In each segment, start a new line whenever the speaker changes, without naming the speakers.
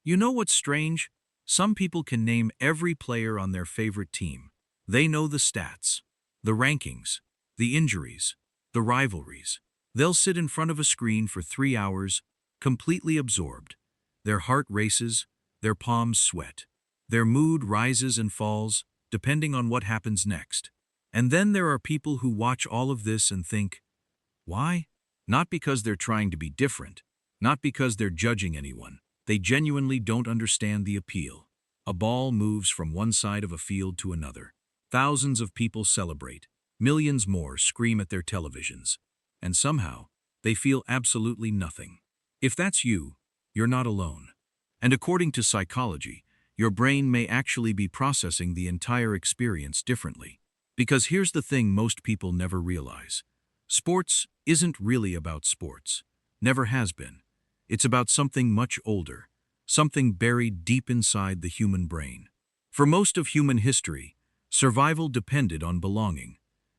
You know what's strange? Some people can name every player on their favorite team. They know the stats, the rankings, the injuries, the rivalries. They'll sit in front of a screen for 3 hours, completely absorbed. Their heart races, their palms sweat. Their mood rises and falls, depending on what happens next. And then there are people who watch all of this and think, why? Not because they're trying to be different, not because they're judging anyone. They genuinely don't understand the appeal. A ball moves from one side of a field to another. Thousands of people celebrate. Millions more scream at their televisions. And somehow, they feel absolutely nothing. If that's you, you're not alone. And according to psychology, your brain may actually be processing the entire experience differently. Because here's the thing most people never realize. Sports isn't really about sports. Never has been. It's about something much older, something buried deep inside the human brain. For most of human history, survival depended on belonging.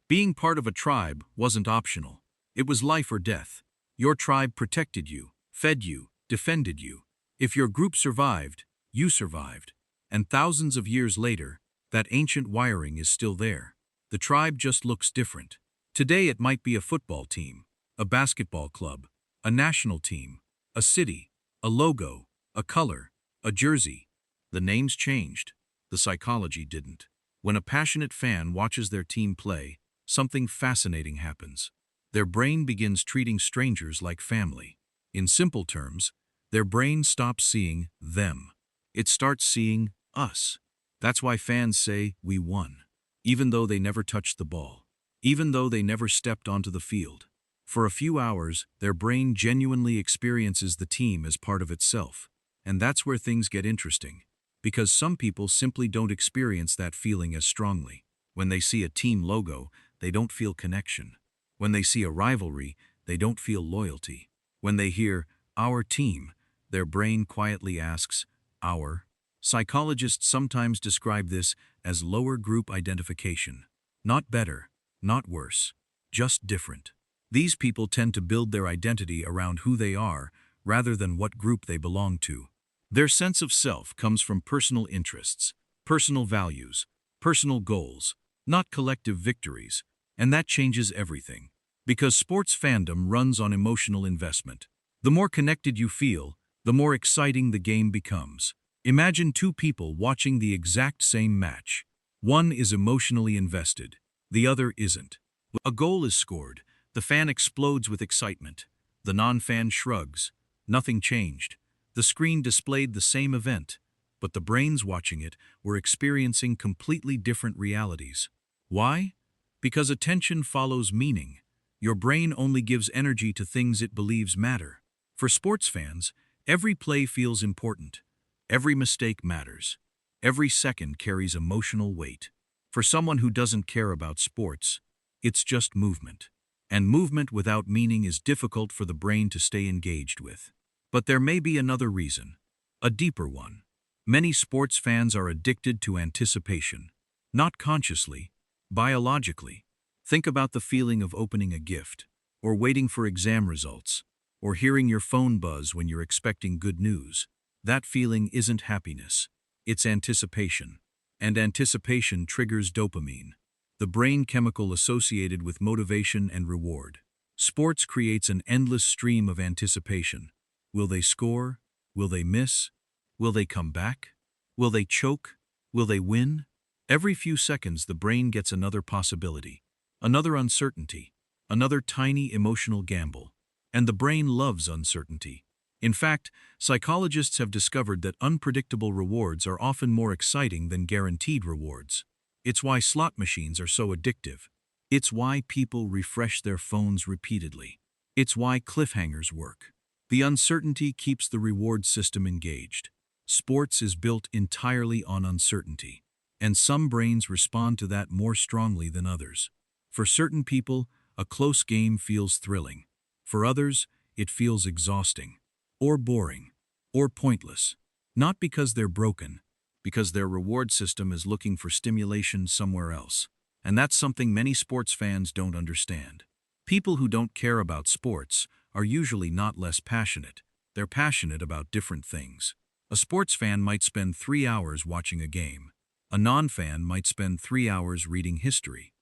Being part of a tribe wasn't optional. It was life or death. Your tribe protected you, fed you, defended you. If your group survived, you survived. And thousands of years later, that ancient wiring is still there. The tribe just looks different. Today it might be a football team, a basketball club, a national team, a city, a logo, a color, a jersey. The names changed. The psychology didn't. When a passionate fan watches their team play, something fascinating happens. Their brain begins treating strangers like family. In simple terms, their brain stops seeing them. It starts seeing us. That's why fans say, "We won," even though they never touched the ball, even though they never stepped onto the field. For a few hours, their brain genuinely experiences the team as part of itself. And that's where things get interesting. Because some people simply don't experience that feeling as strongly. When they see a team logo, they don't feel connection. When they see a rivalry, they don't feel loyalty. When they hear, "our team," their brain quietly asks, "our?" Psychologists sometimes describe this as lower group identification. Not better, not worse, just different. These people tend to build their identity around who they are rather than what group they belong to. Their sense of self comes from personal interests, personal values, personal goals, not collective victories, and that changes everything. Because sports fandom runs on emotional investment. The more connected you feel, the more exciting the game becomes. Imagine two people watching the exact same match. One is emotionally invested, the other isn't. A goal is scored. The fan explodes with excitement. The non-fan shrugs. Nothing changed. The screen displayed the same event, but the brains watching it were experiencing completely different realities. Why? Because attention follows meaning. Your brain only gives energy to things it believes matter. For sports fans, every play feels important. Every mistake matters. Every second carries emotional weight. For someone who doesn't care about sports, it's just movement. And movement without meaning is difficult for the brain to stay engaged with. But there may be another reason, a deeper one. Many sports fans are addicted to anticipation. Not consciously, biologically. Think about the feeling of opening a gift, or waiting for exam results, or hearing your phone buzz when you're expecting good news. That feeling isn't happiness, it's anticipation. And anticipation triggers dopamine, the brain chemical associated with motivation and reward. Sports creates an endless stream of anticipation. Will they score? Will they miss? Will they come back? Will they choke? Will they win? Every few seconds the brain gets another possibility, another uncertainty, another tiny emotional gamble. And the brain loves uncertainty. In fact, psychologists have discovered that unpredictable rewards are often more exciting than guaranteed rewards. It's why slot machines are so addictive. It's why people refresh their phones repeatedly. It's why cliffhangers work. The uncertainty keeps the reward system engaged. Sports is built entirely on uncertainty, and some brains respond to that more strongly than others. For certain people, a close game feels thrilling. For others, it feels exhausting, or boring, or pointless. Not because they're broken, because their reward system is looking for stimulation somewhere else. And that's something many sports fans don't understand. People who don't care about sports are usually not less passionate. They're passionate about different things. A sports fan might spend 3 hours watching a game. A non-fan might spend 3 hours reading history.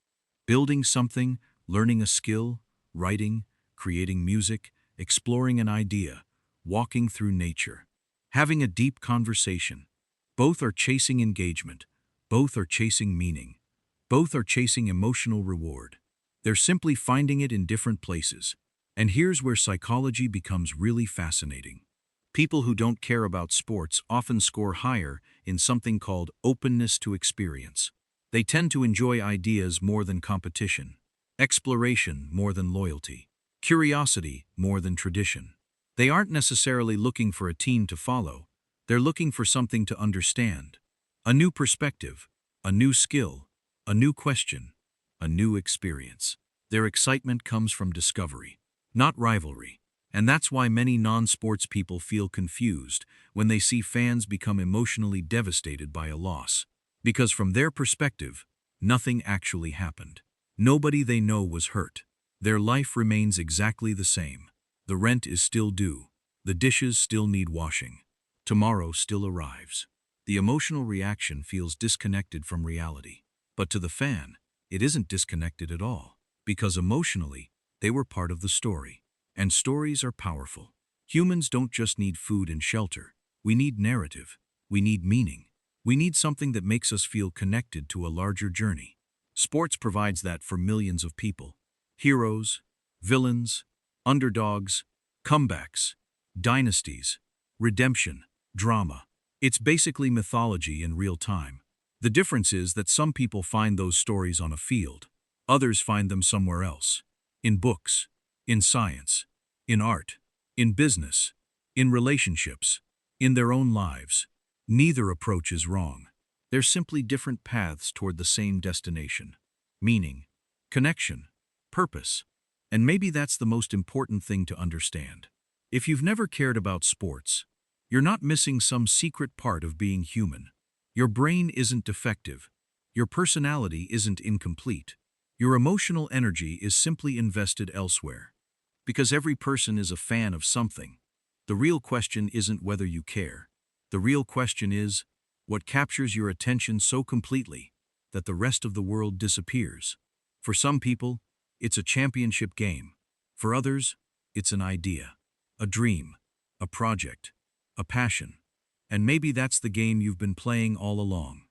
Building something, learning a skill, writing, creating music, exploring an idea, walking through nature, having a deep conversation. Both are chasing engagement. Both are chasing meaning. Both are chasing emotional reward. They're simply finding it in different places. And here's where psychology becomes really fascinating. People who don't care about sports often score higher in something called openness to experience. They tend to enjoy ideas more than competition, exploration more than loyalty, curiosity more than tradition. They aren't necessarily looking for a team to follow. They're looking for something to understand. A new perspective, a new skill, a new question, a new experience. Their excitement comes from discovery, not rivalry. And that's why many non-sports people feel confused when they see fans become emotionally devastated by a loss. Because from their perspective, nothing actually happened. Nobody they know was hurt. Their life remains exactly the same. The rent is still due. The dishes still need washing. Tomorrow still arrives. The emotional reaction feels disconnected from reality. But to the fan, it isn't disconnected at all. Because emotionally, they were part of the story. And stories are powerful. Humans don't just need food and shelter. We need narrative. We need meaning. We need something that makes us feel connected to a larger journey. Sports provides that for millions of people. Heroes, villains, underdogs, comebacks, dynasties, redemption, drama. It's basically mythology in real time. The difference is that some people find those stories on a field. Others find them somewhere else. In books, in science, in art, in business, in relationships, in their own lives. Neither approach is wrong. They're simply different paths toward the same destination. Meaning, connection, purpose. And maybe that's the most important thing to understand. If you've never cared about sports, you're not missing some secret part of being human. Your brain isn't defective. Your personality isn't incomplete. Your emotional energy is simply invested elsewhere. Because every person is a fan of something. The real question isn't whether you care. The real question is, what captures your attention so completely that the rest of the world disappears? For some people, it's a championship game. For others, it's an idea, a dream, a project, a passion. And maybe that's the game you've been playing all along.